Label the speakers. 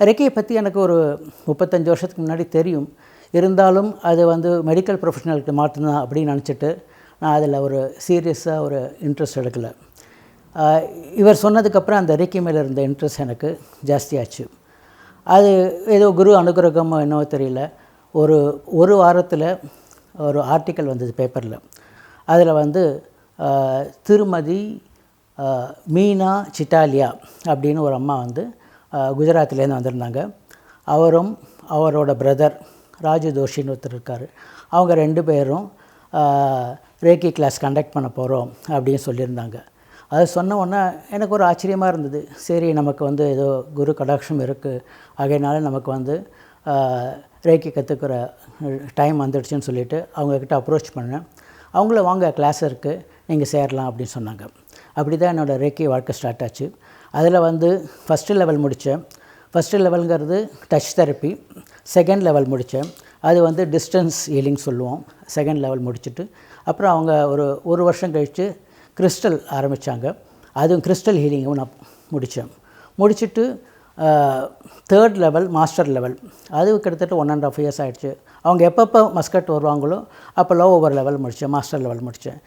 Speaker 1: ரெக்கியை பற்றி எனக்கு ஒரு 35 வருஷத்துக்கு முன்னாடி தெரியும். இருந்தாலும் அது மெடிக்கல் ப்ரொஃபஷனலுக்கு மட்டும்தான் அப்படின்னு நினச்சிட்டு நான் அதில் ஒரு சீரியஸாக ஒரு இன்ட்ரெஸ்ட் எடுக்கலை. இவர் சொன்னதுக்கப்புறம் அந்த ரெக்கி மேலே இருந்த இன்ட்ரெஸ்ட் எனக்கு ஜாஸ்தியாச்சு. அது ஏதோ குரு அனுகிரகமோ என்னவோ தெரியல. ஒரு வாரத்தில் ஒரு ஆர்டிக்கல் வந்தது பேப்பரில். அதில் திருமதி மீனா சிட்டாலியா அப்படின்னு ஒரு அம்மா குஜராத்லேருந்து வந்திருந்தாங்க. அவரும் அவரோட பிரதர் ராஜு தோஷின்னு ஒருத்தர் இருக்கார். அவங்க 2 பேரும் ரேக்கி கிளாஸ் கண்டக்ட் பண்ண போகிறோம் அப்படின்னு சொல்லியிருந்தாங்க. அது சொன்ன உடனே எனக்கு ஒரு ஆச்சரியமாக இருந்தது. சரி, நமக்கு ஏதோ குரு கடாட்சம் இருக்குது, ஆகையினால நமக்கு ரேக்கி கற்றுக்கிற டைம் வந்துடுச்சுன்னு சொல்லிவிட்டு அவங்கக்கிட்ட அப்ரோச் பண்ணேன். அவங்கள வாங்க கிளாஸ் இருக்குது, நீங்கள் சேரலாம் அப்படின்னு சொன்னாங்க. அப்படி தான் என்னோடய ரேக்கி வாழ்க்கை ஸ்டார்ட் ஆச்சு. அதில் ஃபஸ்ட்டு லெவல் முடித்தேன். ஃபஸ்ட்டு லெவலுங்கிறது டச் தெரப்பி. செகண்ட் லெவல் முடித்தேன். அது டிஸ்டன்ஸ் ஹீலிங் சொல்லுவோம். செகண்ட் லெவல் முடிச்சுட்டு அப்புறம் அவங்க ஒரு வருஷம் கழித்து கிறிஸ்டல் ஆரம்பித்தாங்க. அதுவும் கிறிஸ்டல் ஹீலிங்கும் நான் முடிச்சுட்டு தேர்ட் லெவல் மாஸ்டர் லெவல். அது கிட்டத்தட்ட 1.5 இயர்ஸ் ஆகிடுச்சு. அவங்க எப்பப்போ மஸ்கட் வருவாங்களோ அப்போல்லாம் ஒவ்வொரு லெவல் முடித்தேன், மாஸ்டர் லெவல் முடித்தேன்.